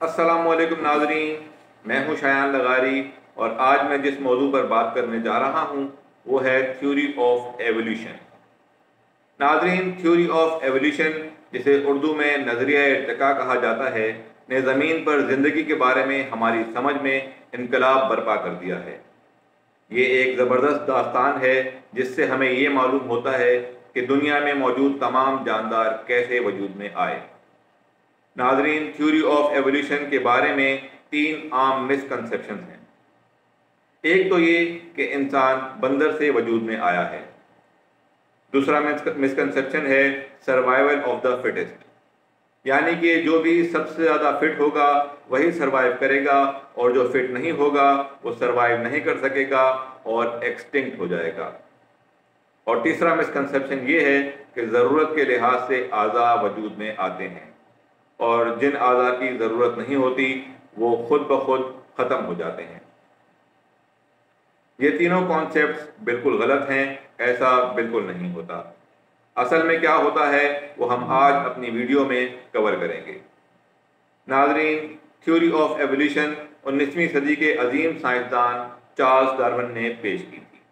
अस्सलामुअलैकुम नाज़रीन, मैं हूं शायान लगारी और आज मैं जिस मौजू पर बात करने जा रहा हूं वो है थ्योरी ऑफ एवोल्यूशन। नाज़रीन, थ्योरी ऑफ एवोल्यूशन, जिसे उर्दू में नज़रिया इर्तिका कहा जाता है, ने ज़मीन पर ज़िंदगी के बारे में हमारी समझ में इनकलाब बर्पा कर दिया है। ये एक ज़बरदस्त दास्तान है जिससे हमें ये मालूम होता है कि दुनिया में मौजूद तमाम जानदार कैसे वजूद में आए। नाजरीन, थ्योरी ऑफ एवोल्यूशन के बारे में तीन आम मिसकंसेप्शन हैं। एक तो ये कि इंसान बंदर से वजूद में आया है। दूसरा मिसकंसेप्शन है सर्वाइवल ऑफ द फिटेस्ट, यानी कि जो भी सबसे ज़्यादा फिट होगा वही सर्वाइव करेगा और जो फिट नहीं होगा वो सर्वाइव नहीं कर सकेगा और एक्सटिंक्ट हो जाएगा। और तीसरा मिसकंसेप्शन ये है कि ज़रूरत के लिहाज से आज़ा वजूद में आते हैं और जिन आज़ा की ज़रूरत नहीं होती वो खुद ब खुद ख़त्म हो जाते हैं। ये तीनों कॉन्सेप्ट्स बिल्कुल गलत हैं, ऐसा बिल्कुल नहीं होता। असल में क्या होता है वो हम आज अपनी वीडियो में कवर करेंगे। नाजरीन, थ्योरी ऑफ एवोल्यूशन 19वीं सदी के अजीम साइंसदान चार्ल्स डार्विन ने पेश की थी।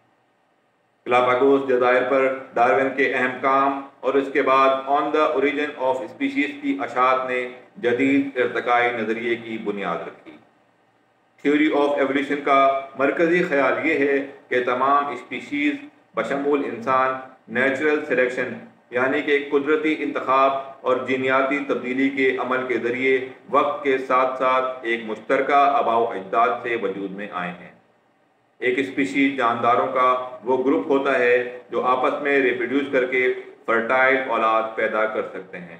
गलापागोस जज़ायर पर डार्विन के अहम काम और उसके बाद on the origin of species की अशात ने जदीद इर्तिकाई नज़रिए की बुनियाद रखी। थ्योरी ऑफ एवोल्यूशन का मरकज़ी ख्याल ये है कि तमाम स्पीशीज़ बशमूल इंसान नेचुरल सिलेक्शन यानी कि कुदरती इंतखाब और जीनियाती तब्दीली के अमल के ज़रिए वक्त के साथ साथ एक मुश्तरका आबाओ अजदाद से वजूद में आए हैं। एक स्पीशीज जानदारों का वो ग्रुप होता है जो आपस में रिप्रोड्यूस करके फर्टाइल औलाद पैदा कर सकते हैं।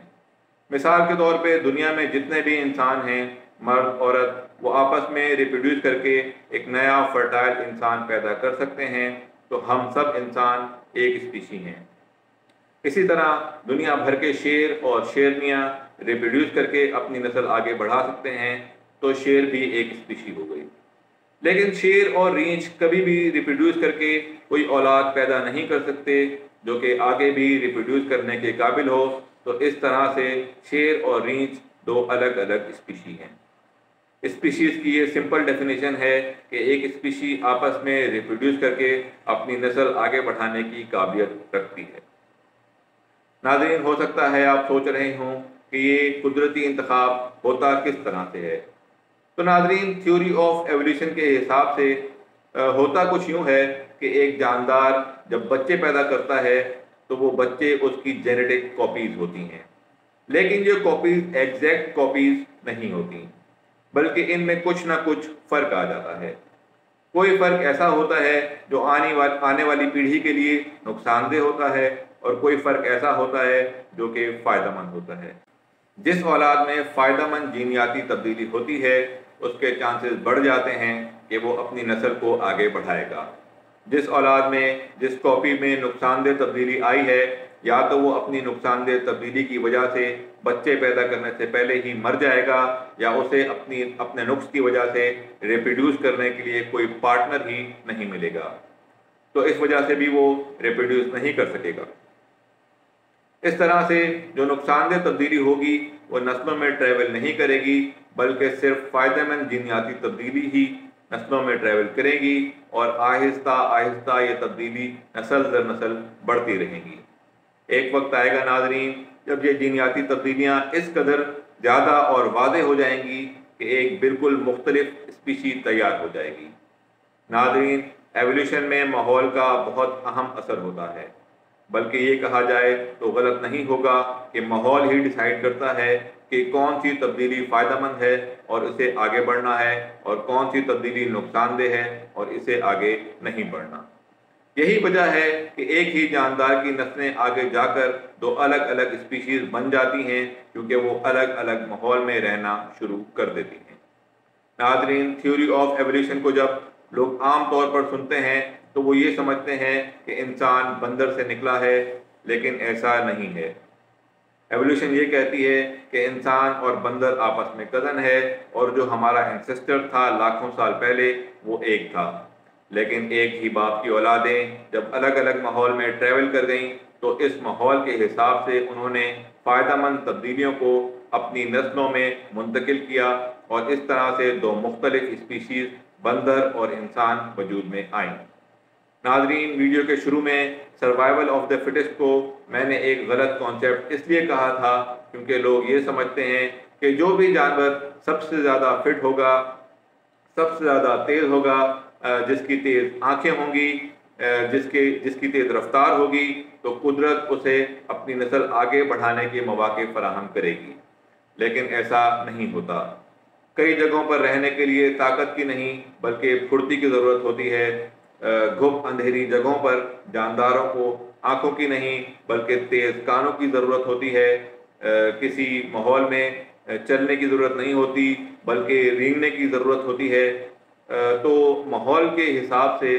मिसाल के तौर पे दुनिया में जितने भी इंसान हैं, मर्द औरत, वो आपस में रिप्रोड्यूस करके एक नया फर्टाइल इंसान पैदा कर सकते हैं। तो हम सब इंसान एक स्पीशी हैं। इसी तरह दुनिया भर के शेर और शेरनियाँ रिप्रोड्यूस करके अपनी नस्ल आगे बढ़ा सकते हैं, तो शेर भी एक स्पीशी हो गई। लेकिन शेर और रींछ कभी भी रिप्रोड्यूस करके कोई औलाद पैदा नहीं कर सकते जो कि आगे भी रिप्रोड्यूस करने के काबिल हो। तो इस तरह से शेर और रींछ दो अलग अलग स्पीशी हैं। स्पीशीज़ की ये सिंपल डेफिनेशन है कि एक स्पीशी आपस में रिप्रोड्यूस करके अपनी नस्ल आगे बढ़ाने की काबिलियत रखती है। नाज़रीन, हो सकता है आप सोच रहे हों कि ये कुदरती इंतखाब होता किस तरह से है। तो नाज़रीन, थ्योरी ऑफ एवोल्यूशन के हिसाब से होता कुछ यूँ है कि एक जानदार जब बच्चे पैदा करता है तो वो बच्चे उसकी जेनेटिक कॉपीज़ होती हैं, लेकिन ये कॉपीज़ एग्जैक्ट कॉपीज़ नहीं होती, बल्कि इनमें कुछ ना कुछ फ़र्क आ जाता है। कोई फ़र्क ऐसा होता है जो आने वाली पीढ़ी के लिए नुकसानदेह होता है और कोई फ़र्क ऐसा होता है जो कि फ़ायदेमंद होता है। जिस औलाद में फ़ायदेमंद जीनियाती तब्दीली होती है उसके चांसेस बढ़ जाते हैं कि वो अपनी नस्ल को आगे बढ़ाएगा। जिस औलाद में जिस कॉपी में नुकसानदेह तब्दीली आई है, या तो वो अपनी नुकसानदेह तब्दीली की वजह से बच्चे पैदा करने से पहले ही मर जाएगा, या उसे अपने नुक्स की वजह से रिप्रोड्यूस करने के लिए कोई पार्टनर ही नहीं मिलेगा, तो इस वजह से भी वो रिप्रोड्यूस नहीं कर सकेगा। इस तरह से जो नुकसानदेह तब्दीली होगी वो नस्लों में ट्रैवल नहीं करेगी, बल्कि सिर्फ फ़ायदेमंद जीनियाती तब्दीली ही नस्लों में ट्रैवल करेगी और आहिस्ता आहिस्ता ये तब्दीली नस्ल दर नस्ल बढ़ती रहेंगी। एक वक्त आएगा नाजरीन जब ये जीनियाती तब्दीलियाँ इस कदर ज़्यादा और वाज़ेह हो जाएंगी कि एक बिल्कुल मुख्तलिफ स्पीशी तैयार हो जाएगी। नाजरीन, एवोल्यूशन में माहौल का बहुत अहम असर होता है, बल्कि ये कहा जाए तो गलत नहीं होगा कि माहौल ही डिसाइड करता है कि कौन सी तब्दीली फ़ायदेमंद है और इसे आगे बढ़ना है और कौन सी तब्दीली नुकसानदेह है और इसे आगे नहीं बढ़ना। यही वजह है कि एक ही जानदार की नस्लें आगे जाकर दो अलग अलग स्पीशीज़ बन जाती हैं, क्योंकि वो अलग अलग माहौल में रहना शुरू कर देती हैं। नाज़रीन, थ्योरी ऑफ एवोल्यूशन को जब लोग आम तौर पर सुनते हैं तो वो ये समझते हैं कि इंसान बंदर से निकला है, लेकिन ऐसा नहीं है। एवोल्यूशन ये कहती है कि इंसान और बंदर आपस में कज़न है और जो हमारा एंसेस्टर था लाखों साल पहले वो एक था, लेकिन एक ही बाप की औलादें जब अलग अलग माहौल में ट्रैवल कर गईं तो इस माहौल के हिसाब से उन्होंने फ़ायदेमंद तब्दीलियों को अपनी नस्लों में मुंतकिल किया और इस तरह से दो मुख्तलिफ स्पीशीज़ बंदर और इंसान वजूद में आईं। नाज़रीन, वीडियो के शुरू में सर्वाइवल ऑफ द फिटेस्ट को मैंने एक गलत कॉन्सेप्ट इसलिए कहा था क्योंकि लोग ये समझते हैं कि जो भी जानवर सबसे ज़्यादा फिट होगा, सबसे ज़्यादा तेज़ होगा, जिसकी तेज़ आँखें होंगी, जिसकी तेज़ रफ्तार होगी, तो कुदरत उसे अपनी नस्ल आगे बढ़ाने के मौके फराहम करेगी। लेकिन ऐसा नहीं होता। कई जगहों पर रहने के लिए ताकत की नहीं बल्कि फुर्ती की ज़रूरत होती है। घुप अंधेरी जगहों पर जानदारों को आँखों की नहीं बल्कि तेज़ कानों की ज़रूरत होती है। किसी माहौल में चलने की ज़रूरत नहीं होती बल्कि रेंगने की ज़रूरत होती है। तो माहौल के हिसाब से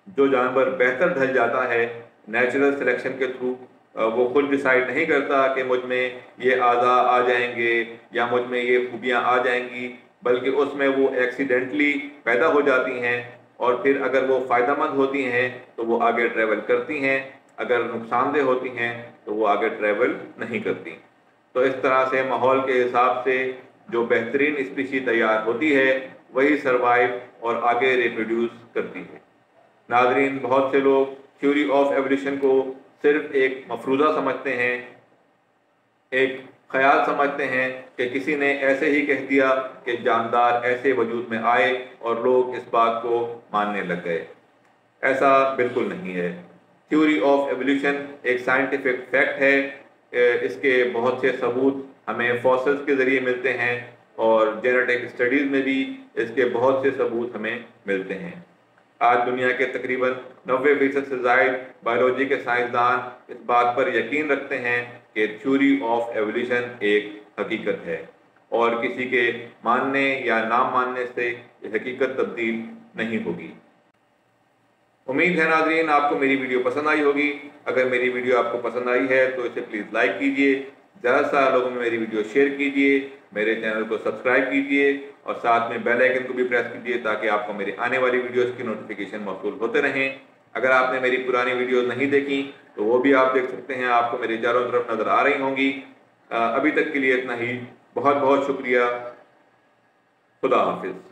जो जानवर बेहतर ढल जाता है नेचुरल सिलेक्शन के थ्रू, वो खुद डिसाइड नहीं करता कि मुझ में ये आज़ा आ जाएंगे या मुझ में ये खूबियाँ आ जाएंगी, बल्कि उसमें वो एक्सीडेंटली पैदा हो जाती हैं और फिर अगर वो फ़ायदेमंद होती हैं तो वो आगे ट्रैवल करती हैं, अगर नुकसानदेह होती हैं तो वो आगे ट्रैवल नहीं करती। तो इस तरह से माहौल के हिसाब से जो बेहतरीन स्पीशी तैयार होती है वही सर्वाइव और आगे रिप्रोड्यूस करती है। नाज़रीन, बहुत से लोग थ्योरी ऑफ एवोल्यूशन को सिर्फ एक मफरूज़ा समझते हैं, एक ख्याल समझते हैं कि किसी ने ऐसे ही कह दिया कि जानदार ऐसे वजूद में आए और लोग इस बात को मानने लग गए। ऐसा बिल्कुल नहीं है। थ्योरी ऑफ एवोल्यूशन एक साइंटिफिक फैक्ट है। इसके बहुत से सबूत हमें फॉसिल्स के ज़रिए मिलते हैं और जेनेटिक स्टडीज़ में भी इसके बहुत से सबूत हमें मिलते हैं। आज दुनिया के तकरीबन 90% से ज़ायद बायोलॉजी के साइंसदान इस बात पर यकीन रखते हैं कि थ्योरी ऑफ एवोल्यूशन एक हकीकत है और किसी के मानने या ना मानने से ये हकीकत तब्दील नहीं होगी। उम्मीद है नाज़रीन आपको मेरी वीडियो पसंद आई होगी। अगर मेरी वीडियो आपको पसंद आई है तो इसे प्लीज़ लाइक कीजिए, ज़्यादा से ज़्यादा लोगों में मेरी वीडियो शेयर कीजिए, मेरे चैनल को सब्सक्राइब कीजिए और साथ में बेल आइकन को भी प्रेस कीजिए ताकि आपको मेरी आने वाली वीडियोस की नोटिफिकेशन मौसूल होते रहें। अगर आपने मेरी पुरानी वीडियोस नहीं देखी तो वो भी आप देख सकते हैं, आपको मेरी चारों तरफ नज़र आ रही होंगी। अभी तक के लिए इतना ही। बहुत बहुत शुक्रिया। खुदा हाफिज़।